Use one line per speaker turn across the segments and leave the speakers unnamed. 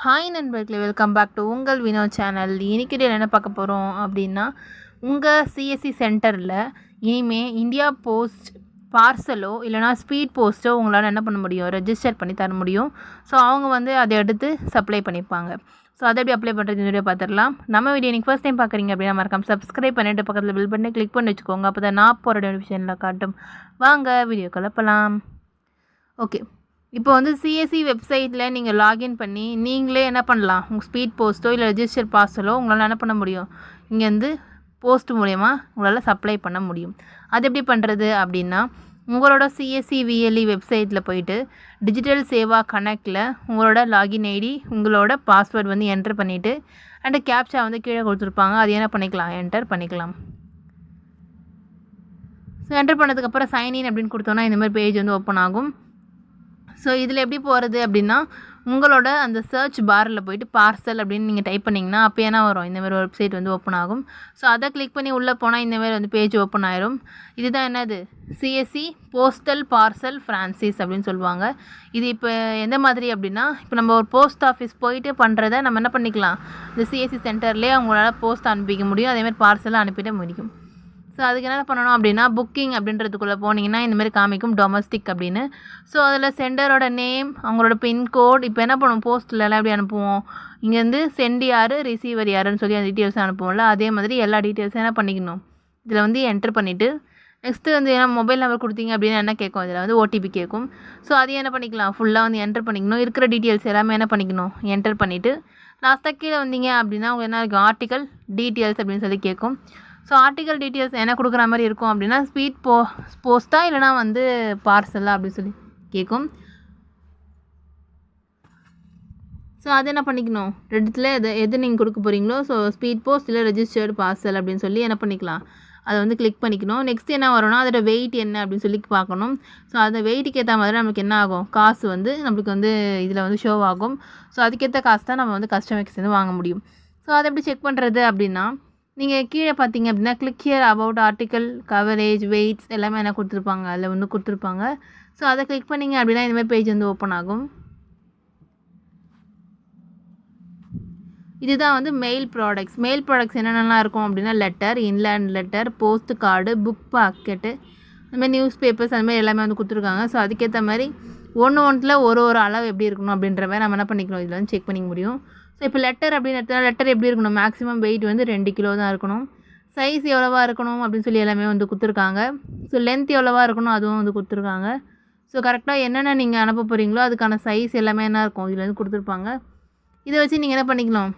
Hi நண்பர்களே, welcome back to உங்கள் Vinod channel. இன்றைக்கி என்ன பார்க்க போகிறோம் அப்படின்னா, உங்கள் சிஎஸ்சி சென்டரில் இனிமேல் இந்தியா போஸ்ட் பார்சலோ இல்லைனா ஸ்பீட் போஸ்ட்டோ உங்களால் என்ன பண்ண முடியும், ரெஜிஸ்டர் பண்ணி தர முடியும். ஸோ அவங்க அதை எடுத்து சப்ளை பண்ணிப்பாங்க. ஸோ அதை எப்படி அப்ளை பண்ணுறது வீடியோ பார்த்துடலாம். நம்ம வீடியோ நீங்கள் ஃபர்ஸ்ட் டைம் பார்க்குறீங்க அப்படின்னா மறக்காம சப்ஸ்கிரைப் பண்ணிவிட்டு பக்கத்தில் பில் பண்ணி கிளிக் பண்ணி வச்சுக்கோங்க. அப்போ தான் நான் போகிற நோட்டிஃபிகேஷனில் காட்டும். வாங்க வீடியோ கலப்பலாம். ஓகே, இப்போ சிஎஸ்சி வெப்சைட்டில் நீங்கள் லாகின் பண்ணி நீங்களே என்ன பண்ணலாம், உங்கள் ஸ்பீட் போஸ்ட்டோ இல்லை ரெஜிஸ்டர் பார்சலோ உங்களால் என்ன பண்ண முடியும், இங்கேருந்து போஸ்ட் மூலயமா உங்களால் சப்ளை பண்ண முடியும். அது எப்படி பண்ணுறது அப்படின்னா, உங்களோட சிஎஸ்சி விஎல்இ வெப்சைட்டில் போயிட்டு டிஜிட்டல் சேவா கனெக்டில் உங்களோட லாகின் ஐடி உங்களோட பாஸ்வேர்டு என்டர் பண்ணிவிட்டு அண்ட் கேப்சா கீழே கொடுத்துருப்பாங்க. அது என்ன பண்ணிக்கலாம், என்டர் பண்ணிக்கலாம். ஸோ என்டர் பண்ணதுக்கப்புறம் சைன்இன் அப்படின்னு கொடுத்தோன்னா இந்த மாதிரி பேஜ் ஓப்பன் ஆகும். ஸோ இதில் எப்படி போகிறது அப்படின்னா, உங்களோட அந்த சர்ச் பாரில் போய்ட்டு பார்சல் அப்படின்னு நீங்கள் டைப் பண்ணிங்கன்னா அப்போ என்ன வரும், இந்தமாதிரி வெப்சைட் ஓப்பன் ஆகும். ஸோ அதை கிளிக் பண்ணி உள்ளே போனால் இந்தமாதிரி பேஜ் ஓப்பன் ஆயிரும். இதுதான் என்னது, சிஎஸ்சி போஸ்டல் பார்சல் ஃப்ரான்சிஸ் அப்படின்னு சொல்லுவாங்க. இது இப்போ எந்த மாதிரி அப்படின்னா, இப்போ நம்ம ஒரு போஸ்ட் ஆஃபீஸ் போயிட்டு பண்ணுறதை நம்ம என்ன பண்ணிக்கலாம், இந்த சிஎஸ்சி சென்டர்லேயே அவங்களால போஸ்ட் அனுப்பிக்க முடியும், அதேமாதிரி பார்சலை அனுப்பிட முடியும். ஸோ அதுக்கு என்ன பண்ணணும் அப்படின்னா, புக்கிங் அப்படின்றதுக்குள்ளே போனீங்கன்னா இந்தமாதிரி காமிக்கும் டொமஸ்டிக் அப்படின்னு. ஸோ அதில் சென்டரோட நேம், அவங்களோட பின்கோட், இப்போ என்ன பண்ணுவோம் போஸ்ட்டில் எல்லாம் எப்படி அனுப்புவோம், இங்கேருந்து சென்ட் யார் ரிசீவர் யாருன்னு சொல்லி அந்த டீட்டெயில்ஸ் அனுப்புவோம்ல, அதே மாதிரி எல்லா டீட்டெயில்ஸும் என்ன பண்ணிக்கணும், இதில் என்டர் பண்ணிவிட்டு நெக்ஸ்ட்டு ஏன்னா மொபைல் நம்பர் கொடுத்தீங்க அப்படின்னு என்ன கேட்கும், இதில் ஓடிபி கேட்கும். ஸோ அதையும் என்ன பண்ணிக்கலாம், ஃபுல்லாக என்டர் பண்ணிக்கணும். இருக்கிற டீட்டெயில்ஸ் எல்லாமே என்ன பண்ணிக்கணும், என்டர் பண்ணிவிட்டு லாஸ்ட்டாக கீழே வந்தீங்க அப்படின்னா அவங்க என்ன இருக்கும், ஆர்டிக்கல் டீட்டெயில்ஸ் அப்படின்னு சொல்லி கேட்கும். ஸோ ஆர்டிக்கல் டீட்டெயில்ஸ் என்ன கொடுக்குற மாதிரி இருக்கும் அப்படின்னா, ஸ்பீட் போஸ்ட்டா இல்லைனா பார்சலா அப்படின்னு சொல்லி கேட்கும். ஸோ அது என்ன பண்ணிக்கணும், ரெண்டுத்தில் எது நீங்கள் கொடுக்க போகிறீங்களோ, ஸோ ஸ்பீட் போஸ்ட் இல்லை ரெஜிஸ்டர்டு பார்சல் அப்படின்னு சொல்லி என்ன பண்ணிக்கலாம், அதை கிளிக் பண்ணிக்கணும். நெக்ஸ்ட் என்ன வரும்னா, அதோட வெயிட் என்ன அப்படின்னு சொல்லி பார்க்கணும். ஸோ அந்த வெயிட்டுக்கு ஏற்ற மாதிரி நம்மளுக்கு என்ன ஆகும், காசு நம்மளுக்கு இதில் ஷோ ஆகும். ஸோ அதுக்கேற்ற காசு தான் நம்ம கஸ்டமர்ஸ் வாங்க முடியும். ஸோ அதை எப்படி செக் பண்ணுறது அப்படின்னா, நீங்கள் கீழே பார்த்தீங்க அப்படின்னா click here about article coverage weights எல்லாமே என்ன கொடுத்துருப்பாங்க, அதில் கொடுத்துருப்பாங்க. ஸோ அதை கிளிக் பண்ணிங்க அப்படின்னா இந்தமாதிரி பேஜ் ஓப்பன் ஆகும். இதுதான் மெயில் ப்ராடக்ட்ஸ் என்னென்னலாம் இருக்கும் அப்படின்னா, letter, inland letter, post card, book packet, அதுமாதிரி நியூஸ் பேப்பர்ஸ் அதுமாதிரி எல்லாமே கொடுத்துருக்காங்க. ஸோ அதுக்கேற்ற மாதிரி ஒன்றில் ஒரு அளவு எப்படி இருக்கணும் அப்படின்ற மாதிரி நம்ம என்ன பண்ணிக்கணும், இதில் செக் பண்ணிக்க முடியும். ஸோ இப்போ லெட்டர் அப்படின்னு எடுத்தால் லெட்டர் எப்படி இருக்கணும், மேக்ஸிமம் வெயிட் 2 கிலோ தான் இருக்கணும். சைஸ் எவ்வளோவா இருக்கணும் அப்படின்னு சொல்லி எல்லாமே கொடுத்துருக்காங்க. ஸோ லென்த் எவ்வளோவா இருக்கணும் அதுவும் கொடுத்துருக்காங்க. ஸோ கரெக்டாக என்னென்ன நீங்கள் அனுப்ப போகிறீங்களோ அதுக்கான சைஸ் எல்லாமே என்ன இருக்கும் இதில் கொடுத்துருப்பாங்க. இதை வச்சு நீங்கள் என்ன பண்ணிக்கலாம்,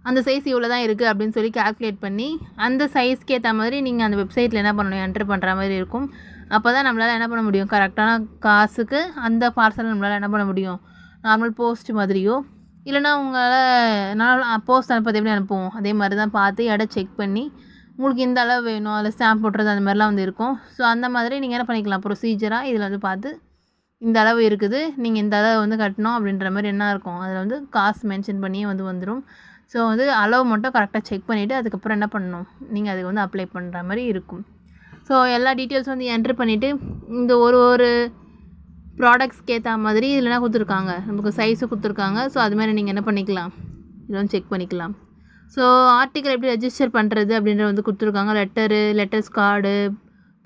அந்த சைஸ் இவ்வளோ தான் இருக்குது அப்படின்னு சொல்லி கால்குலேட் பண்ணி அந்த சைஸ்க்கு ஏற்ற மாதிரி நீங்கள் அந்த வெப்சைட்டில் என்ன பண்ணணும், என்டர் பண்ணுற மாதிரி இருக்கும். அப்போ தான் நம்மளால் என்ன பண்ண முடியும், கரெக்டான காசுக்கு அந்த பார்சல் நம்மளால் என்ன பண்ண முடியும், நார்மல் போஸ்ட் மாதிரியோ இல்லைனா உங்களால் போஸ்ட் அனுப்புறது எப்படி அனுப்புவோம் அதே மாதிரி தான் பார்த்து எடை செக் பண்ணி உங்களுக்கு இந்த அளவு வேணும், அதில் ஸ்டாம்ப் போட்டுறது அந்த மாதிரிலாம் இருக்கும். ஸோ அந்த மாதிரி நீங்கள் என்ன பண்ணிக்கலாம், ப்ரொசீஜராக இதில் பார்த்து இந்த அளவு இருக்குது, நீங்கள் இந்த அளவு கட்டணும் அப்படின்ற மாதிரி என்ன இருக்கும், அதில் காசு மென்ஷன் பண்ணியே வந்துடும். ஸோ அளவு மட்டும் கரெக்டாக செக் பண்ணிவிட்டு அதுக்கப்புறம் என்ன பண்ணணும், நீங்கள் அதுக்கு அப்ளை பண்ணுற மாதிரி இருக்கும். ஸோ எல்லா டீட்டெயில்ஸும் என்ட்ரு பண்ணிவிட்டு இந்த ஒரு ப்ராடக்ட்ஸ்க்கு ஏற்ற மாதிரி இதில் கொடுத்துருக்காங்க, நமக்கு சைஸு கொடுத்துருக்காங்க. ஸோ அதுமாதிரி நீங்கள் என்ன பண்ணிக்கலாம், இதில் செக் பண்ணிக்கலாம். ஸோ ஆர்டிக்கல் எப்படி ரெஜிஸ்டர் பண்ணுறது அப்படின்ற கொடுத்துருக்காங்க. Letters card,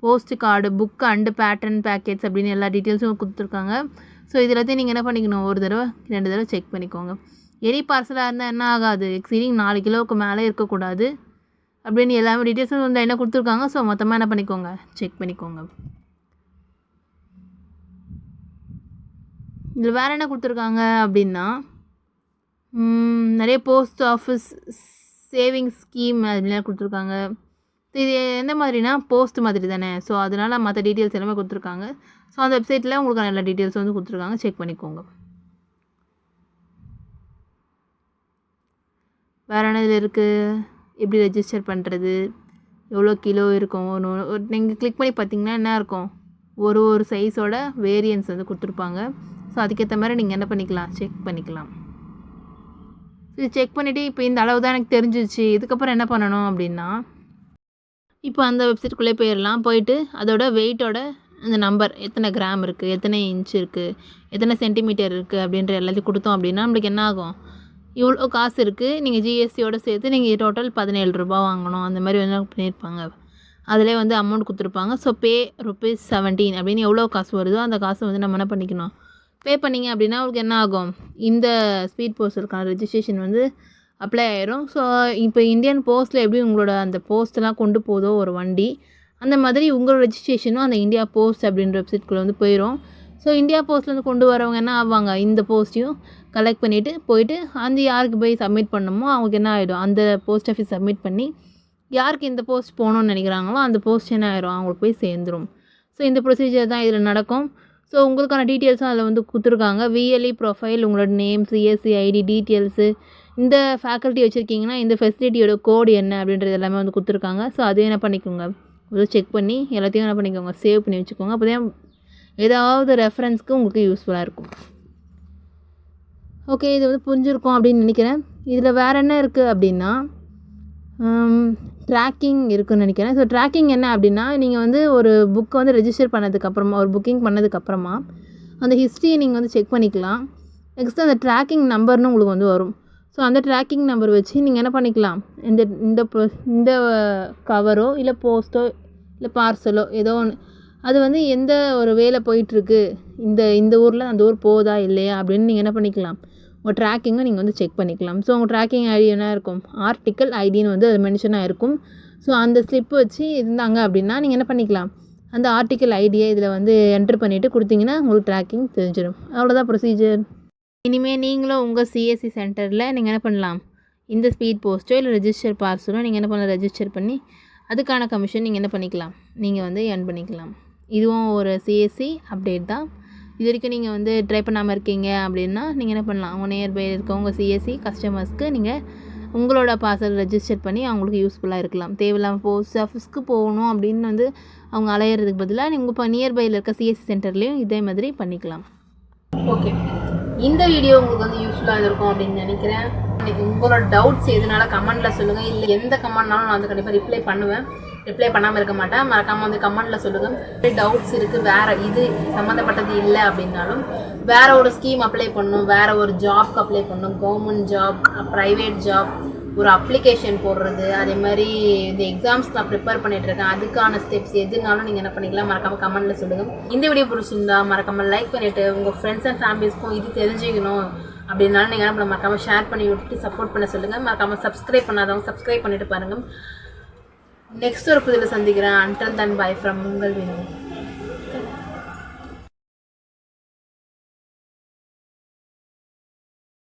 post card, book and pattern packets அப்படின்னு எல்லா டீட்டெயில்ஸும் கொடுத்துருக்காங்க. ஸோ இதில் நீங்கள் என்ன பண்ணிக்கணும், ஒரு தடவை 2 தடவை செக் பண்ணிக்கோங்க. எனி பார்சலாக இருந்தால் என்ன ஆகாது, எக்ஸீடிங் 4 கிலோவுக்கு மேலே இருக்கக்கூடாது அப்படின்னு எல்லாமே டீட்டெயில்ஸும் என்ன கொடுத்துருக்காங்க. ஸோ மொத்தமாக என்ன பண்ணிக்கோங்க, செக் பண்ணிக்கோங்க. இதில் வேறு என்ன கொடுத்துருக்காங்க அப்படின்னா, நிறைய போஸ்ட் ஆஃபீஸ் சேவிங்ஸ் ஸ்கீம் அப்படிலாம் கொடுத்துருக்காங்க. இது எந்த மாதிரினா போஸ்ட் மாதிரி தானே, ஸோ அதனால் மற்ற டீட்டெயில்ஸ் எல்லாமே கொடுத்துருக்காங்க. ஸோ அந்த வெப்சைட்டில் உங்களுக்கு எல்லா டீட்டெயில்ஸ் கொடுத்துருக்காங்க, செக் பண்ணிக்கோங்க. வேறு என்ன இதில் இருக்குது, எப்படி ரெஜிஸ்டர் பண்ணுறது, எவ்வளோ கிலோ இருக்கும், நீங்கள் கிளிக் பண்ணி பார்த்தீங்கன்னா என்ன இருக்கும், ஒரு சைஸோட வேரியன்ஸ் கொடுத்துருப்பாங்க. ஸோ அதுக்கேற்ற மாதிரி நீங்கள் என்ன பண்ணிக்கலாம், செக் பண்ணிக்கலாம். இது செக் பண்ணிவிட்டு இப்போ இந்த அளவு தான் எனக்கு தெரிஞ்சிச்சு, இதுக்கப்புறம் என்ன பண்ணணும் அப்படின்னா, இப்போ அந்த வெப்சைட்டுக்குள்ளே போயிட்டு அதோட வெயிட்டோட அந்த நம்பர் எத்தனை கிராம் இருக்குது, எத்தனை இன்ச் இருக்குது, எத்தனை சென்டிமீட்டர் இருக்குது அப்படின்ற எல்லாத்தையும் கொடுத்தோம் அப்படின்னா நம்மளுக்கு என்ன ஆகும், இவ்வளோ காசு இருக்குது, நீங்கள் ஜிஎஸ்டியோடு சேர்த்து நீங்கள் டோட்டல் 17 ரூபா வாங்கணும் அந்த மாதிரி வந்து பண்ணியிருப்பாங்க. அதிலே வந்து அமௌண்ட் கொடுத்துருப்பாங்க. ஸோ பே ₹17 அப்படின்னு எவ்வளோ காசு வருதோ அந்த காசை வந்து நம்ம என்ன பண்ணிக்கணும், பே பண்ணிங்க அப்படின்னா உங்களுக்கு என்ன ஆகும், இந்த ஸ்பீட் போஸ்டருக்கான ரெஜிஸ்ட்ரேஷன் வந்து அப்ளை ஆயிரும். ஸோ இப்போ இந்தியன் போஸ்ட்டில் எப்படி உங்களோட அந்த போஸ்ட்டெல்லாம் கொண்டு போதோ ஒரு வண்டி, அந்த மாதிரி உங்களோட ரெஜிஸ்ட்ரேஷனும் அந்த இந்தியா போஸ்ட் அப்படின்ற வெப்சைட்குள்ளே வந்து போயிடும். ஸோ இந்தியா போஸ்ட்லேருந்து கொண்டு வரவங்க என்ன ஆவாங்க, இந்த போஸ்ட்டையும் கலெக்ட் பண்ணிவிட்டு போயிட்டு அந்த யாருக்கு போய் சப்மிட் பண்ணணுமோ அவங்களுக்கு என்ன ஆகிடும், அந்த போஸ்ட் ஆஃபீஸ் சப்மிட் பண்ணி யாருக்கு இந்த போஸ்ட் போகணுன்னு நினைக்கிறாங்களோ அந்த போஸ்ட் என்ன ஆயிரும், அவங்களுக்கு போய் சேர்ந்துடும். ஸோ இந்த ப்ரொசீஜர் தான் இதில் நடக்கும். ஸோ உங்களுக்கான டீட்டெயில்ஸும் அதில் வந்து கொடுத்துருக்காங்க. விஎல்இ ப்ரொஃபைல், உங்களோட நேம், சிஎஸ்சி ஐடி டீட்டெயில்ஸு, இந்த ஃபேக்கல்ட்டி வச்சுருக்கீங்கன்னா இந்த ஃபெசிலிட்டியோட கோடு என்ன அப்படின்றது எல்லாமே வந்து கொடுத்துருக்காங்க. ஸோ அதையும் என்ன பண்ணிக்கோங்க, செக் பண்ணி எல்லாத்தையும் என்ன பண்ணிக்கோங்க, சேவ் பண்ணி வச்சுக்கோங்க. அப்போ தான் ஏதாவது ரெஃபரன்ஸ்க்கு உங்களுக்கு யூஸ்ஃபுல்லாக இருக்கும். ஓகே, இது வந்து புரிஞ்சிருக்கும் அப்படின்னு நினைக்கிறேன். இதில் வேறு என்ன இருக்குது அப்படின்னா ட்ராக்கிங் இருக்குதுன்னு நினைக்கிறேன். ஸோ ட்ராக்கிங் என்ன அப்படின்னா, நீங்கள் வந்து ஒரு புக்கை வந்து ரெஜிஸ்டர் பண்ணதுக்கப்புறமா, ஒரு புக்கிங் பண்ணதுக்கப்புறமா அந்த ஹிஸ்ட்ரியை நீங்கள் வந்து செக் பண்ணிக்கலாம். நெக்ஸ்ட்டு அந்த ட்ராக்கிங் நம்பர்னு உங்களுக்கு வந்து வரும். ஸோ அந்த ட்ராக்கிங் நம்பர் வச்சு நீங்கள் என்ன பண்ணிக்கலாம், இந்த கவரோ இல்லை போஸ்ட்டோ இல்லை பார்சலோ ஏதோ ஒன்று, அது வந்து எந்த ஒரு வேலை போயிட்டுருக்கு, இந்த ஊரில் அந்த ஊர் போகுதா இல்லையா அப்படின்னு நீங்கள் என்ன பண்ணிக்கலாம், உங்கள் ட்ராக்கிங்கை நீங்கள் வந்து செக் பண்ணிக்கலாம். ஸோ உங்கள் ட்ராக்கிங் ஐடி என்ன இருக்கும், ஆர்டிக்கல் ஐடின்னு வந்து அது மென்ஷனாக இருக்கும். ஸோ அந்த ஸ்லிப் வச்சு இருந்தாங்க அப்படின்னா நீங்கள் என்ன பண்ணிக்கலாம், அந்த ஆர்டிக்கல் ஐடியை இதில் வந்து என்ட்ரு பண்ணிவிட்டு கொடுத்தீங்கன்னா உங்களுக்கு ட்ராக்கிங் தெரிஞ்சிடும். அவ்வளோதான் ப்ரொசீஜர். இனிமேல் நீங்களும் உங்கள் சிஎஸ்சி சென்டரில் நீங்கள் என்ன பண்ணலாம், இந்த ஸ்பீட் போஸ்ட்டோ இல்லை ரெஜிஸ்டர் பார்சலோ நீங்கள் என்ன பண்ணலாம், ரெஜிஸ்டர் பண்ணி அதுக்கான கமிஷன் நீங்கள் என்ன பண்ணிக்கலாம், நீங்கள் வந்து ஏர்ன் பண்ணிக்கலாம். இதுவும் ஒரு சிஎஸ்சி அப்டேட் தான். இது வரைக்கும் நீங்கள் வந்து ட்ரை பண்ணாமல் இருக்கீங்க அப்படின்னா நீங்கள் என்ன பண்ணலாம், உங்கள் நியர்பை இருக்கவங்க சிஎஸ்சி கஸ்டமர்ஸ்க்கு நீங்கள் உங்களோட பார்சல் ரெஜிஸ்டர் பண்ணி அவங்களுக்கு யூஸ்ஃபுல்லாக இருக்கலாம். தேவையில்லாமல் போஸ்ட் ஆஃபீஸ்க்கு போகணும் அப்படின்னு வந்து அவங்க அலையிறதுக்கு பதிலாக நீங்கள் இப்போ நியர்பையில் இருக்க சிஎஸ்சி சென்டர்லேயும் இதே மாதிரி பண்ணிக்கலாம். ஓகே, இந்த வீடியோ உங்களுக்கு வந்து யூஸ்ஃபுல்லாக இருக்கும் அப்படின்னு நினைக்கிறேன். இன்றைக்கி உங்களோட டவுட்ஸ் எதுனால கமெண்ட்டில் சொல்லுங்கள். இல்லை எந்த கமெண்ட்னாலும் நான் வந்து கண்டிப்பாக ரிப்ளை பண்ணுவேன். ரிப்ளை பண்ணாமல் இருக்க மாட்டேன். மறக்காமல் வந்து கமெண்ட்டில் சொல்லுங்கள். டவுட்ஸ் இருக்குது, வேறு இது சம்மந்தப்பட்டது இல்லை அப்படின்னாலும், வேறு ஒரு ஸ்கீம் அப்ளை பண்ணணும், வேறு ஒரு ஜாப்க்கு அப்ளை பண்ணணும், கவர்மெண்ட் ஜாப், ப்ரைவேட் ஜாப், ஒரு அப்ளிகேஷன் போடுறது, அதே மாதிரி இந்த எக்ஸாம்ஸ் நான் ப்ரிப்பேர் பண்ணிகிட்ருக்கேன், அதுக்கான ஸ்டெப்ஸ் எதுனாலும் நீங்கள் என்ன பண்ணிக்கலாம், மறக்காமல் கமெண்ட்டில் சொல்லுங்கள். இந்த வீடியோ பிடிச்சிருந்தா மறக்காமல் லைக் பண்ணிவிட்டு உங்கள் ஃப்ரெண்ட்ஸ் அண்ட் ஃபேமிலிஸ்க்கும் இது தெரிஞ்சுக்கணும் அப்படின்னாலும் நீங்கள் என்ன பண்ண மறக்காமல் ஷேர் பண்ணி விட்டுட்டு சப்போர்ட் பண்ண சொல்லுங்கள். மறக்காமல் சப்ஸ்கிரைப் பண்ணாதவங்க சப்ஸ்கிரைப் பண்ணிவிட்டு பாருங்கள். நெக்ஸ்ட் ஒரு புதில் சந்திக்கிறேன். அன்டில் தென் பை ஃப்ரம் உங்கள் வினோ.